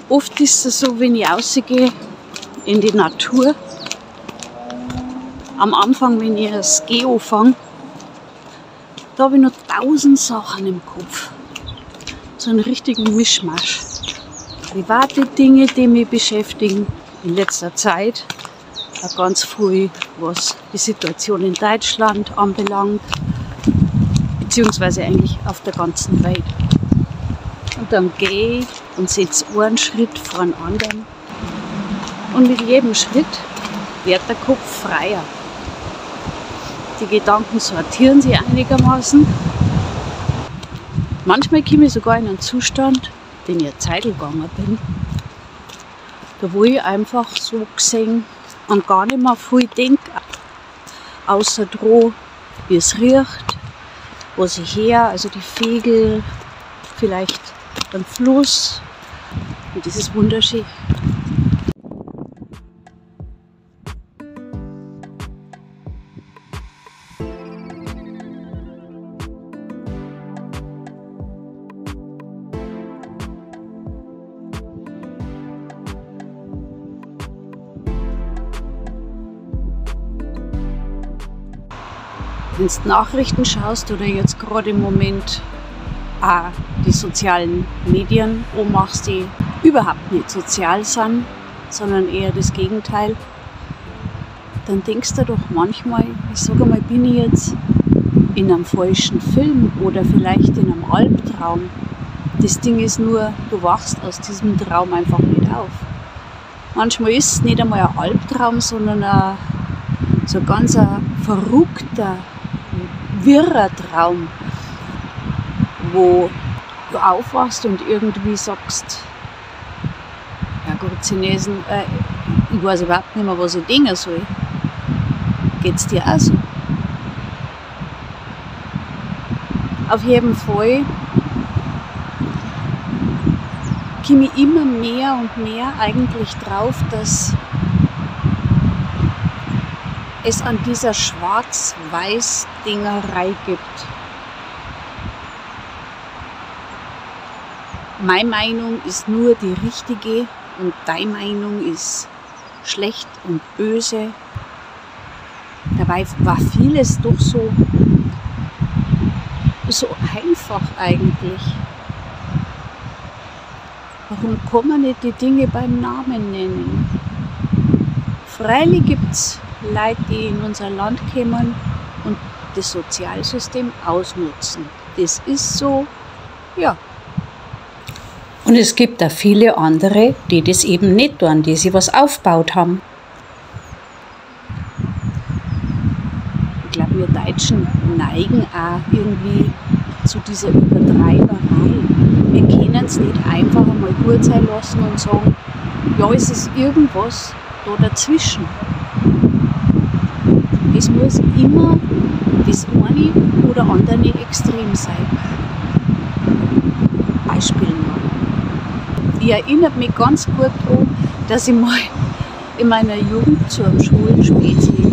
Oft ist es so, wenn ich rausgehe in die Natur, am Anfang, wenn ich das Gehen anfange, da habe ich noch 1000 Sachen im Kopf. So einen richtigen Mischmasch. Private Dinge, die mich beschäftigen in letzter Zeit. Auch ganz viel, was die Situation in Deutschland anbelangt, beziehungsweise eigentlich auf der ganzen Welt. Und dann gehe ich und setze einen Schritt vor den anderen. Und mit jedem Schritt wird der Kopf freier. Die Gedanken sortieren sich einigermaßen. Manchmal komme ich sogar in einen Zustand, den ich eine Zeit gegangen bin, da wo ich einfach so gesehen an gar nicht mehr viel denke, außer daran, wie es riecht, was ich höre, also die Vögel, vielleicht den Fluss, und das ist wunderschön. Wenn du Nachrichten schaust oder jetzt gerade im Moment auch die sozialen Medien anmachst, die überhaupt nicht sozial sind, sondern eher das Gegenteil, dann denkst du doch manchmal, ich sage mal, bin ich jetzt in einem falschen Film oder vielleicht in einem Albtraum. Das Ding ist nur, du wachst aus diesem Traum einfach nicht auf. Manchmal ist es nicht einmal ein Albtraum, sondern so ganz ein verrückter, wirrer Traum, wo du aufwachst und irgendwie sagst, ja gut, Chinesen, ich weiß überhaupt nicht mehr, was ich denken soll. Geht's dir auch so? Auf jeden Fall komme ich immer mehr und mehr eigentlich drauf, dass es an dieser Schwarz-Weiß-Dingerei gibt. Meine Meinung ist nur die richtige und deine Meinung ist schlecht und böse. Dabei war vieles doch so einfach eigentlich. Warum kann man nicht die Dinge beim Namen nennen? Freilich gibt es Leute, die in unser Land kommen und das Sozialsystem ausnutzen. Das ist so, ja. Und es gibt auch viele andere, die das eben nicht tun, die sich was aufgebaut haben. Ich glaube, wir Deutschen neigen auch irgendwie zu dieser Übertreiberei. Wir können es nicht einfach einmal gut sein lassen und sagen, ja, es ist irgendwas da dazwischen. Es muss immer das eine oder andere Extrem sein. Beispiel noch. Ich erinnere mich ganz gut daran, dass ich mal in meiner Jugend zu einem Schwulen-Spezi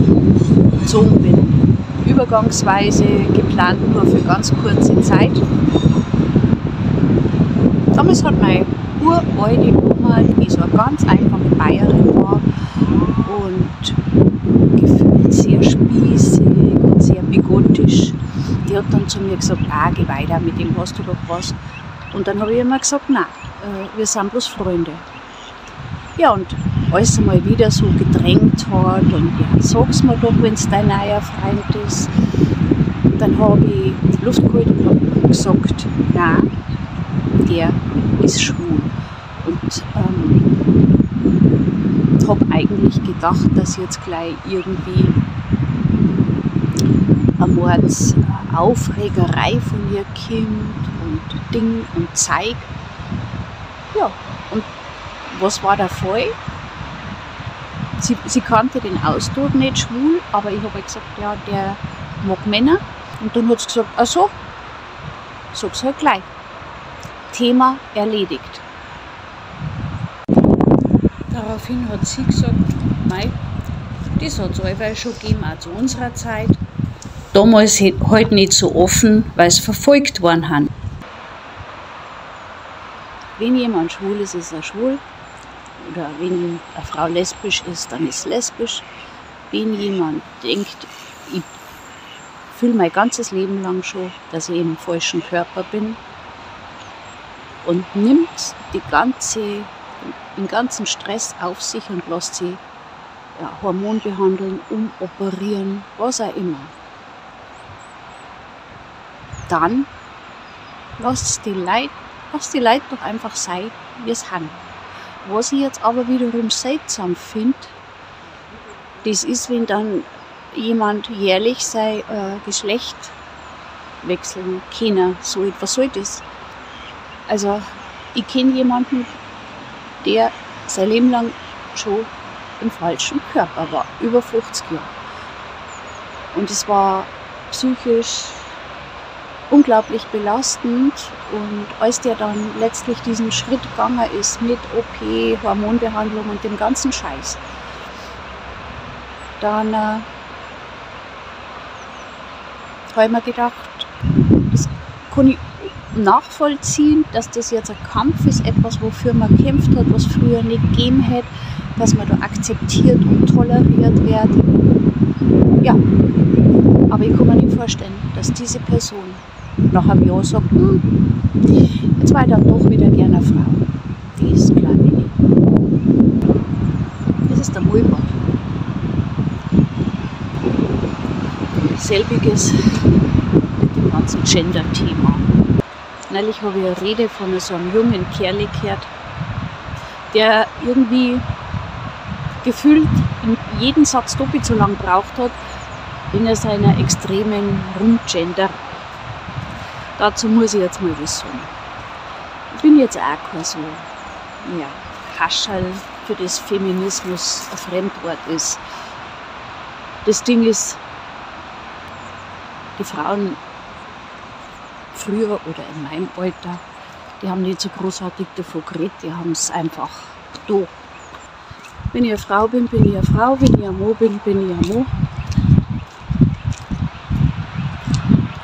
gezogen bin. Übergangsweise geplant nur für ganz kurze Zeit. Damals hat meine uralte Oma, die so eine ganz einfache Bayerin war und gefühlt sehr spießig und sehr bigottisch, die hat dann zu mir gesagt, geh weiter, mit dem hast du doch was. Und dann habe ich immer gesagt, nein, wir sind bloß Freunde. Ja, und alles einmal wieder so gedrängt hat und ja, sag's mir doch, wenn es dein neuer Freund ist. Dann habe ich die Luft geholt und habe gesagt, nein, der ist schwul. Und habe eigentlich gedacht, dass jetzt gleich irgendwie eine Mordsaufregerei von ihr kommt und Ding und Zeig. Ja, und was war der Fall? Sie kannte den Ausdruck nicht schwul, aber ich habe gesagt, ja, der mag Männer. Und dann hat sie gesagt, ach so, sag's halt gleich. Thema erledigt. Daraufhin hat sie gesagt, mei, das hat es allweil schon gegeben, auch zu unserer Zeit. Damals halt nicht so offen, weil sie verfolgt worden haben. Wenn jemand schwul ist, ist er schwul. Oder wenn eine Frau lesbisch ist, dann ist lesbisch. Wenn jemand denkt, ich fühle mein ganzes Leben lang schon, dass ich im falschen Körper bin und nimmt den ganzen Stress auf sich und lässt sie Hormon behandeln, umoperieren, was auch immer, dann lasst die Leute doch einfach sein, wie es sind. Was ich jetzt aber wiederum seltsam finde, das ist, wenn dann jemand jährlich sein Geschlecht wechseln kann. Was soll das? Also, ich kenne jemanden, der sein Leben lang schon im falschen Körper war, über 50 Jahre. Und es war psychisch unglaublich belastend, und als der dann letztlich diesen Schritt gegangen ist mit OP, Hormonbehandlung und dem ganzen Scheiß, dann habe ich mir gedacht, das kann ich nachvollziehen, dass das jetzt ein Kampf ist, etwas, wofür man kämpft hat, was früher nicht gegeben hätte, dass man da akzeptiert und toleriert wird. Ja, aber ich kann mir nicht vorstellen, dass diese Person nach einem Jahr sagt, jetzt war ich dann doch wieder gerne eine Frau. Das glaube ich nicht. Das ist der Mulbach. Selbiges mit dem ganzen Gender-Thema. Neulich habe ich eine Rede von so einem jungen Kerl gehört, der irgendwie gefühlt in jedem Satz doppelt so lang gebraucht hat, in seiner extremen Rumgender. Dazu muss ich jetzt mal was sagen. Ich bin jetzt auch kein so Kascherl, für das Feminismus ein Fremdwort ist. Das Ding ist, die Frauen früher oder in meinem Alter, die haben nicht so großartig davon geredet, die haben es einfach da. Wenn ich eine Frau bin, bin ich eine Frau, wenn ich ein Mann bin, bin ich ein Mann.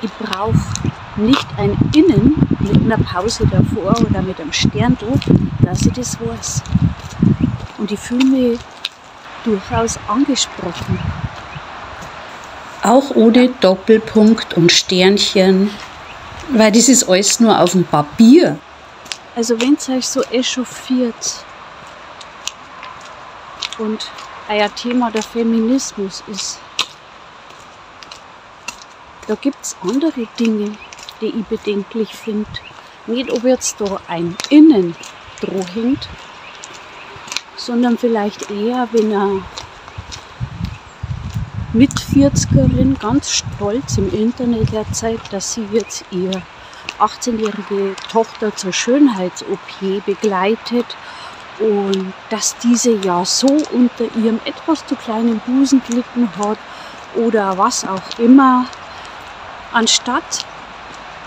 Ich brauche nicht ein Innen mit einer Pause davor oder mit einem Stern da, dass ich das weiß. Und ich fühle mich durchaus angesprochen. Auch ohne Doppelpunkt und Sternchen, weil das ist alles nur auf dem Papier. Also wenn es euch so echauffiert und euer Thema der Feminismus ist, da gibt es andere Dinge, die ich bedenklich finde. Nicht, ob jetzt da ein Innen dran hängt, sondern vielleicht eher, wenn eine Mit-40erin ganz stolz im Internet erzählt, dass sie jetzt ihre 18-jährige Tochter zur Schönheits-OP begleitet und dass diese ja so unter ihrem etwas zu kleinen Busen gelitten hat oder was auch immer, anstatt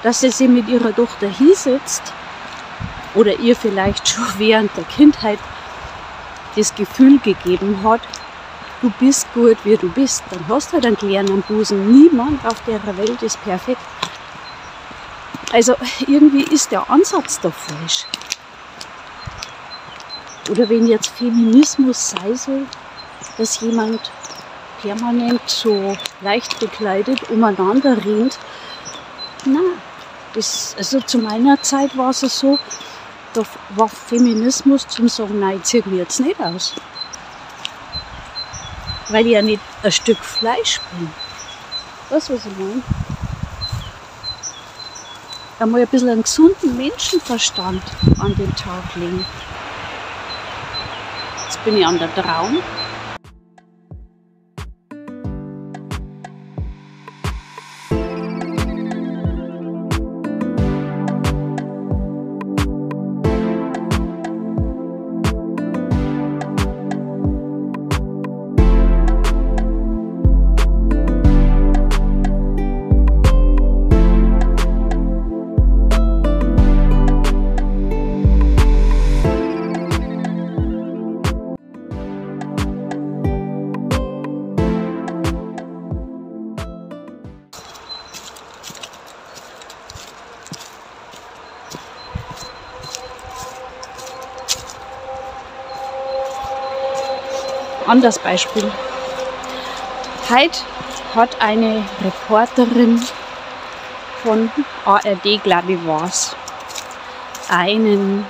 dass sie sich mit ihrer Tochter hinsetzt oder ihr vielleicht schon während der Kindheit das Gefühl gegeben hat, du bist gut, wie du bist, dann hast du halt einen kleinen Busen. Niemand auf der Welt ist perfekt. Also irgendwie ist der Ansatz da falsch. Oder wenn jetzt Feminismus sei soll, dass jemand permanent so leicht bekleidet umeinander rennt. Nein, also zu meiner Zeit war es so, da war Feminismus zum sagen, nein, ich ziehe mich jetzt nicht aus. Weil ich ja nicht ein Stück Fleisch bin. Weißt du, was ich meine? Einmal ein bisschen einen gesunden Menschenverstand an den Tag legen. Jetzt bin ich an der Traum. anderes Beispiel. Heute hat eine Reporterin von ARD, glaube ich, war es, einen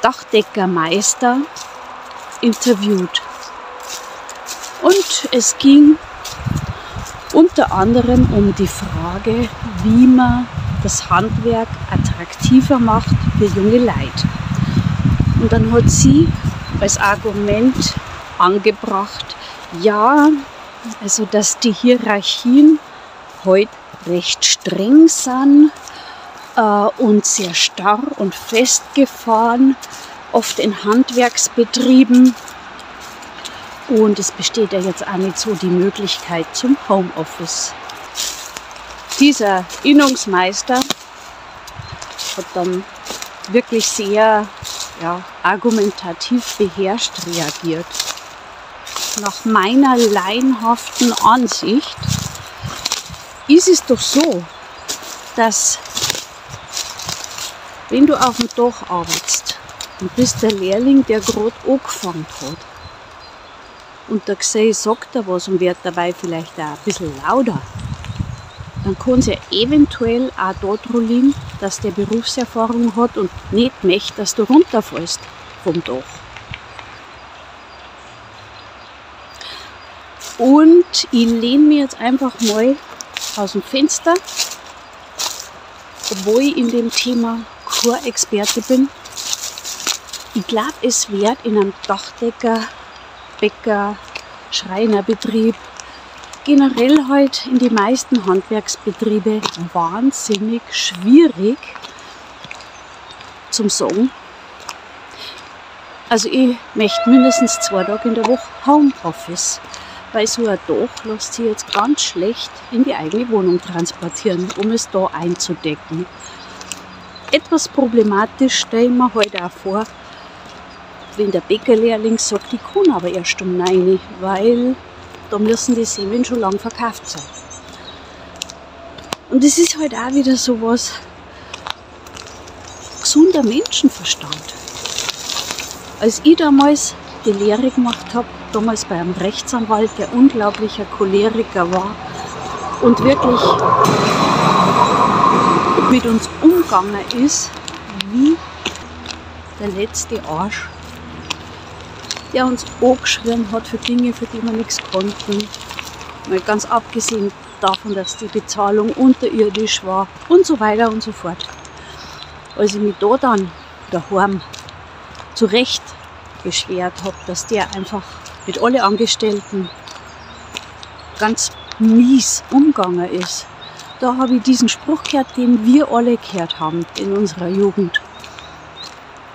Dachdeckermeister interviewt. Und es ging unter anderem um die Frage, wie man das Handwerk attraktiver macht für junge Leute. Und dann hat sie als Argument angebracht, ja, also dass die Hierarchien heute recht streng sind und sehr starr und festgefahren, oft in Handwerksbetrieben. Und es besteht ja jetzt auch nicht so die Möglichkeit zum Homeoffice. Dieser Innungsmeister hat dann wirklich sehr argumentativ beherrscht reagiert. Nach meiner laienhaften Ansicht ist es doch so, dass wenn du auf dem Dach arbeitest und bist der Lehrling, der gerade angefangen hat, und der Gesell sagt da was und wird dabei vielleicht auch ein bisschen lauter, dann kann es ja eventuell auch daran liegen, dass der Berufserfahrung hat und nicht möchte, dass du runterfällst vom Dach. Und ich lehne mich jetzt einfach mal aus dem Fenster, obwohl ich in dem Thema kein Experte bin. Ich glaube, es wird in einem Dachdecker, Bäcker, Schreinerbetrieb, generell halt in die meisten Handwerksbetriebe wahnsinnig schwierig zum Sagen. Also ich möchte mindestens 2 Tage in der Woche Homeoffice, weil so ein Dach lässt sich jetzt ganz schlecht in die eigene Wohnung transportieren, um es da einzudecken. Etwas problematisch stellen wir heute auch vor, wenn der Bäckerlehrling sagt, ich kann aber erst um 9 Uhr, weil da müssen die Semmeln schon lang verkauft sein. Und es ist halt auch wieder so was, gesunder Menschenverstand. Als ich damals die Lehre gemacht habe, damals bei einem Rechtsanwalt, der unglaublicher Choleriker war und wirklich mit uns umgegangen ist, wie der letzte Arsch, der uns angeschrien hat für Dinge, für die wir nichts konnten. Mal ganz abgesehen davon, dass die Bezahlung unterirdisch war und so weiter und so fort. Als ich mich da dann daheim zu Recht beschwert habe, dass der einfach mit allen Angestellten ganz mies umgegangen ist, da habe ich diesen Spruch gehört, den wir alle gehört haben in unserer Jugend.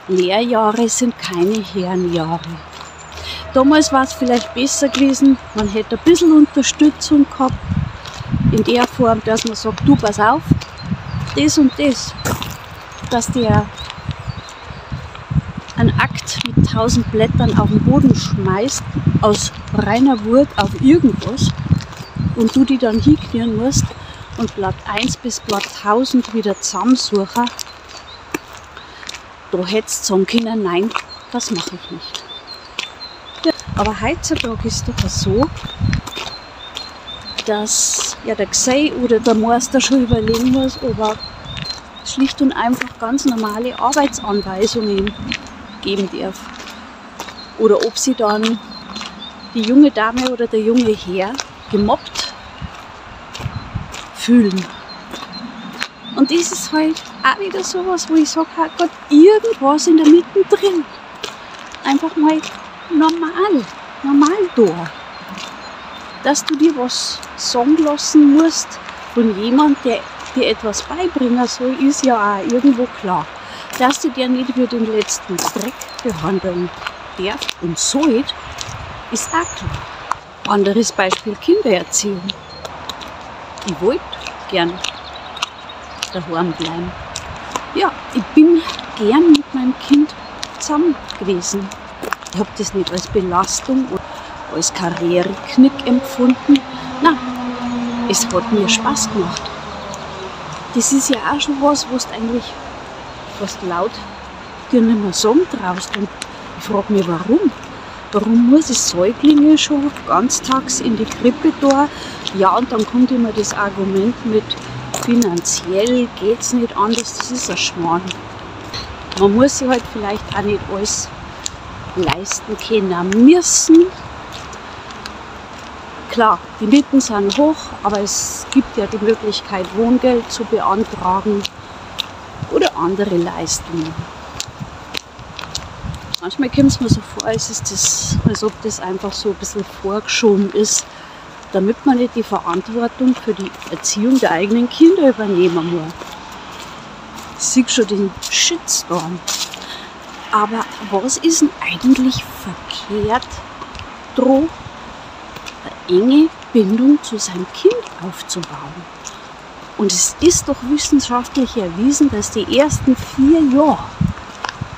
Lehrjahre sind keine Herrenjahre. Damals war es vielleicht besser gewesen, man hätte ein bisschen Unterstützung gehabt, in der Form, dass man sagt, du pass auf, das und das, dass der einen Akt mit 1000 Blättern auf den Boden schmeißt, aus reiner Wut auf irgendwas, und du die dann hinknien musst und Blatt 1 bis Blatt 1000 wieder zusammensuchen, da hättest du sagen können, nein, das mache ich nicht. Ja, aber heutzutage ist es doch so, dass ja der Gesell oder der Meister schon überlegen muss, ob er schlicht und einfach ganz normale Arbeitsanweisungen geben darf. Oder ob sie dann die junge Dame oder der junge Herr gemobbt fühlen. Und das ist halt auch wieder sowas, wo ich sage, Gott, irgendwas in der Mitte drin. Einfach mal normal da. Dass du dir was sagen lassen musst von jemandem, der dir etwas beibringen soll, ist ja auch irgendwo klar. Dass du dir nicht wie den letzten Dreck behandeln darf und soll, ist auch klar. Anderes Beispiel: Kindererziehung. Ich wollte gern daheim bleiben. Ja, ich bin gern mit meinem Kind zusammen gewesen. Ich habe das nicht als Belastung oder als Karriereknick empfunden. Nein, es hat mir Spaß gemacht. Das ist ja auch schon was, was du eigentlich fast laut dir nicht mehr sagen traust. Und ich frage mich, warum. Warum muss ich Säuglinge schon ganztags in die Krippe da? Ja, und dann kommt immer das Argument mit finanziell geht es nicht anders, das ist ein Schmarrn. Man muss sich halt vielleicht auch nicht alles leisten können müssen. Klar, die Mieten sind hoch, aber es gibt ja die Möglichkeit, Wohngeld zu beantragen oder andere Leistungen. Manchmal kommt es mir so vor, als ob das einfach so ein bisschen vorgeschoben ist, damit man nicht die Verantwortung für die Erziehung der eigenen Kinder übernehmen muss. Ich sehe schon den Shitstorm. Aber was ist denn eigentlich verkehrt daran, eine enge Bindung zu seinem Kind aufzubauen? Und es ist doch wissenschaftlich erwiesen, dass die ersten 4 Jahre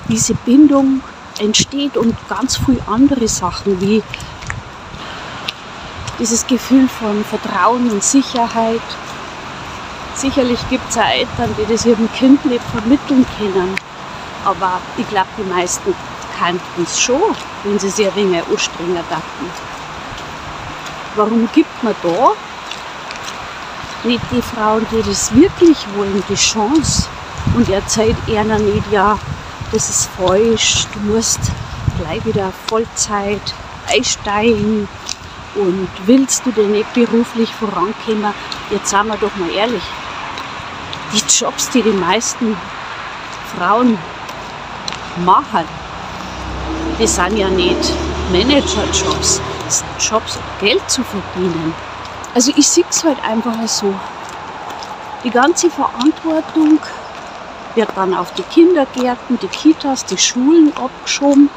diese Bindung entsteht und ganz viele andere Sachen wie dieses Gefühl von Vertrauen und Sicherheit. Sicherlich gibt es auch Eltern, die das ihrem Kind nicht vermitteln können. Aber ich glaube, die meisten kannten es schon, wenn sie sich ein wenig anstrengen dachten. Warum gibt man da nicht die Frauen, die das wirklich wollen, die Chance und erzählt ihnen nicht, ja, das ist falsch, du musst gleich wieder Vollzeit einsteigen und willst du denn nicht beruflich vorankommen? Jetzt sagen wir doch mal ehrlich, die Jobs, die die meisten Frauen machen, die sind ja nicht Managerjobs, das sind Jobs, um Geld zu verdienen. Also ich sehe es halt einfach so. Die ganze Verantwortung wird dann auf die Kindergärten, die Kitas, die Schulen abgeschoben.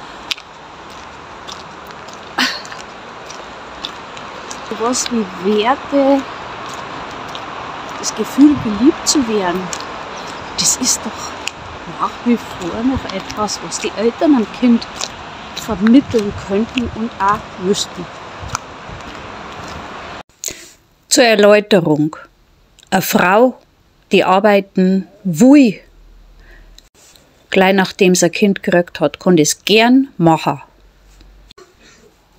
Was wie Werte, das Gefühl, geliebt zu werden, das ist doch nach wie vor noch etwas, was die Eltern am Kind vermitteln könnten und auch müssten. Zur Erläuterung. Eine Frau, die arbeiten will, gleich nachdem sie ein Kind gekriegt hat, kann das gern machen.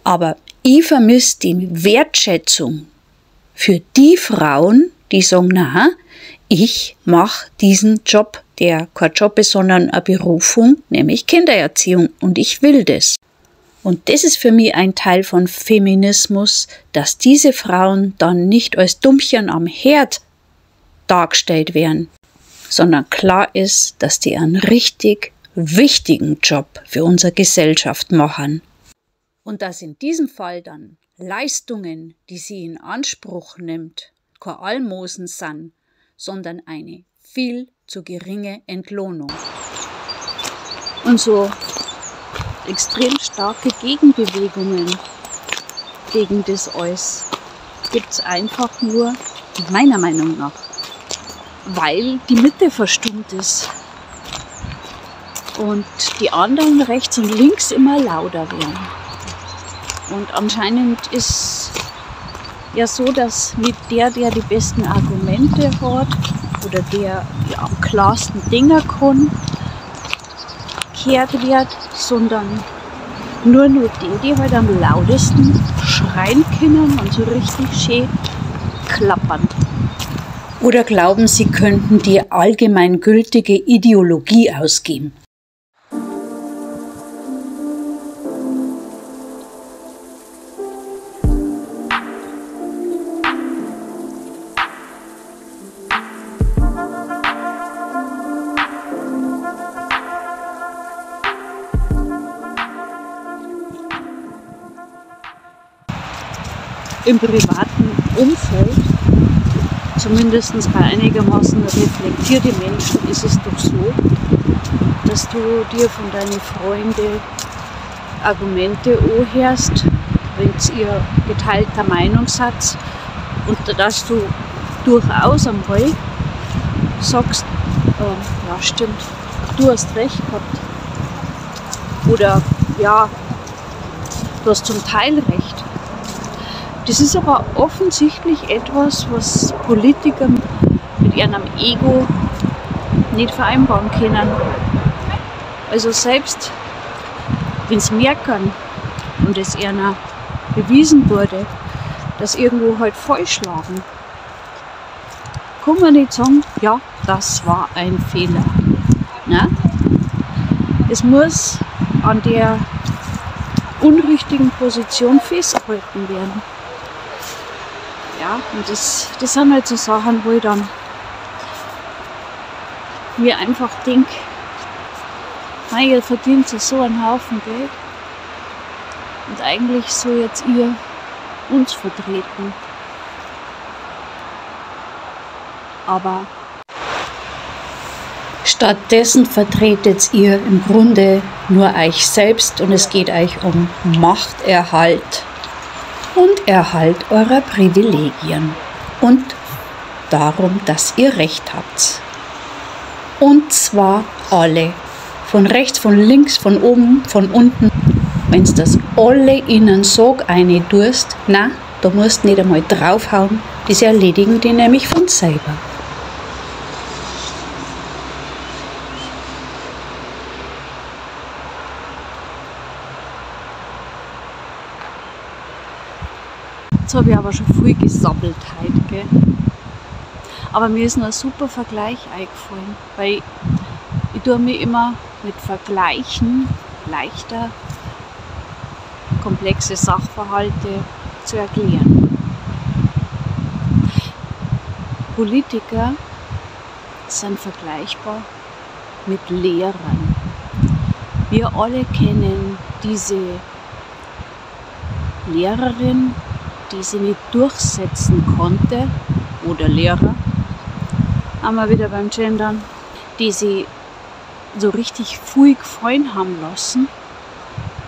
Aber ich vermisse die Wertschätzung für die Frauen, die sagen, na, ich mache diesen Job, der kein Job ist, sondern eine Berufung, nämlich Kindererziehung, und ich will das. Und das ist für mich ein Teil von Feminismus, dass diese Frauen dann nicht als Dummchen am Herd dargestellt werden, sondern klar ist, dass die einen richtig wichtigen Job für unsere Gesellschaft machen. Und dass in diesem Fall dann Leistungen, die sie in Anspruch nimmt, kein Almosen sind, sondern eine viel zu geringe Entlohnung. Und so extrem starke Gegenbewegungen gegen das alles gibt es einfach nur, meiner Meinung nach, weil die Mitte verstummt ist und die anderen rechts und links immer lauter werden. Und anscheinend ist ja so, dass nicht der die besten Argumente hat oder der am klarsten Dinge kann, gekehrt wird, sondern nur die halt am lautesten schreien können und so richtig schön klappern. Oder glauben, sie könnten die allgemeingültige Ideologie ausgeben? Im privaten Umfeld, zumindest bei einigermaßen reflektierten Menschen, ist es doch so, dass du dir von deinen Freunden Argumente anhörst, wenn ihr geteilter Meinung seid, und dass du durchaus einmal sagst, ja stimmt, du hast recht gehabt. Oder ja, du hast zum Teil recht. Das ist aber offensichtlich etwas, was Politiker mit ihrem Ego nicht vereinbaren können. Also selbst wenn sie merken, und es ihnen bewiesen wurde, dass irgendwo halt falsch lagen, kann man nicht sagen, ja, das war ein Fehler. Na? Es muss an der unrichtigen Position festgehalten werden. Ja, und das sind halt so Sachen, wo ich dann mir einfach denke, ihr verdient so einen Haufen Geld und eigentlich soll jetzt ihr uns vertreten. Aber stattdessen vertretet ihr im Grunde nur euch selbst und es geht euch um Machterhalt und Erhalt eurer Privilegien und darum, dass ihr Recht habt. Und zwar alle. Von rechts, von links, von oben, von unten. Wenn's das alle ihnen sagt, eine Durst, na, da musst nicht einmal draufhauen, das erledigen die nämlich von selber. Jetzt habe ich aber schon viel gesammelt heute, gell? Aber mir ist noch ein super Vergleich eingefallen, weil ich tue mir immer mit Vergleichen leichter komplexe Sachverhalte zu erklären. Politiker sind vergleichbar mit Lehrern. Wir alle kennen diese Lehrerin, die sie nicht durchsetzen konnte, oder Lehrer, einmal wieder beim Gendern, die sie so richtig viel gefallen haben lassen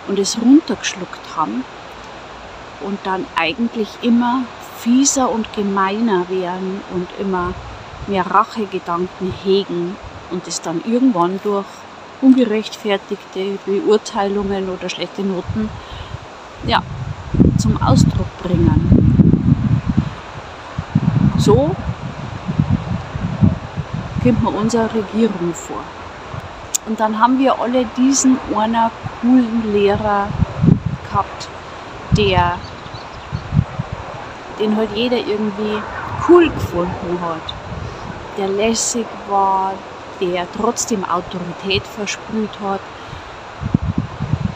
und es runtergeschluckt haben und dann eigentlich immer fieser und gemeiner werden und immer mehr Rachegedanken hegen und es dann irgendwann durch ungerechtfertigte Beurteilungen oder schlechte Noten ja, zum Ausdruck bringen. So kommt mir unsere Regierung vor. Und dann haben wir alle diesen einer coolen Lehrer gehabt, den halt jeder irgendwie cool gefunden hat, der lässig war, der trotzdem Autorität versprüht hat,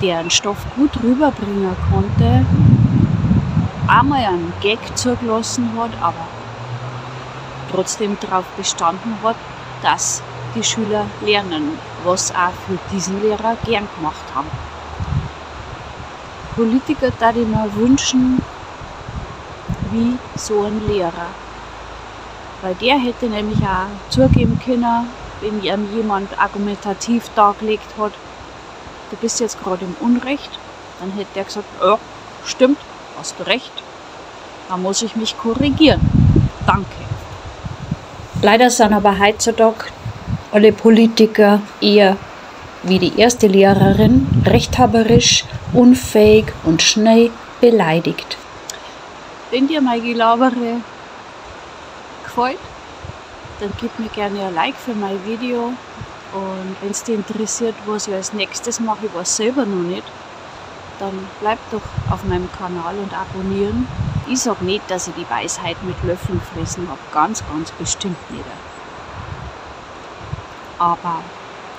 der einen Stoff gut rüberbringen konnte, einmal einen Gag zugelassen hat, aber trotzdem darauf bestanden hat, dass die Schüler lernen, was auch für diesen Lehrer gern gemacht haben. Politiker würde ich mir wünschen, wie so ein Lehrer. Weil der hätte nämlich auch zugeben können, wenn ihm jemand argumentativ dargelegt hat, du bist jetzt gerade im Unrecht, dann hätte er gesagt, ja, stimmt, hast du recht, da muss ich mich korrigieren. Danke. Leider sind aber heutzutage alle Politiker eher wie die erste Lehrerin, rechthaberisch, unfähig und schnell beleidigt. Wenn dir mein Gelabere gefällt, dann gib mir gerne ein Like für mein Video. Und wenn es dich interessiert, was ich als nächstes mache, ich weiß selber noch nicht, dann bleib doch auf meinem Kanal und abonnieren. Ich sage nicht, dass ich die Weisheit mit Löffeln fressen habe, ganz, ganz bestimmt nicht. Aber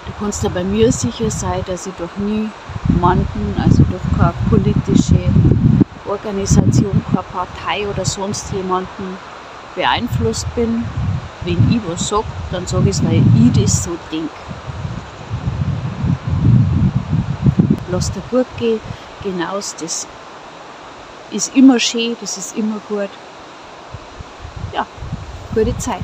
du kannst ja bei mir sicher sein, dass ich durch niemanden, also durch keine politische Organisation, keine Partei oder sonst jemanden beeinflusst bin. Wenn ich was sage, dann sage ich es, weil ich das so denke. Lass dir gut gehen, genau, das ist immer schön, das ist immer gut. Ja, gute Zeit.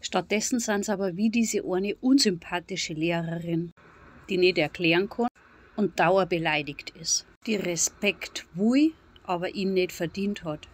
Stattdessen sind sie aber wie diese eine unsympathische Lehrerin, die nicht erklären kann und dauerbeleidigt ist, die Respekt will, aber ihn nicht verdient hat.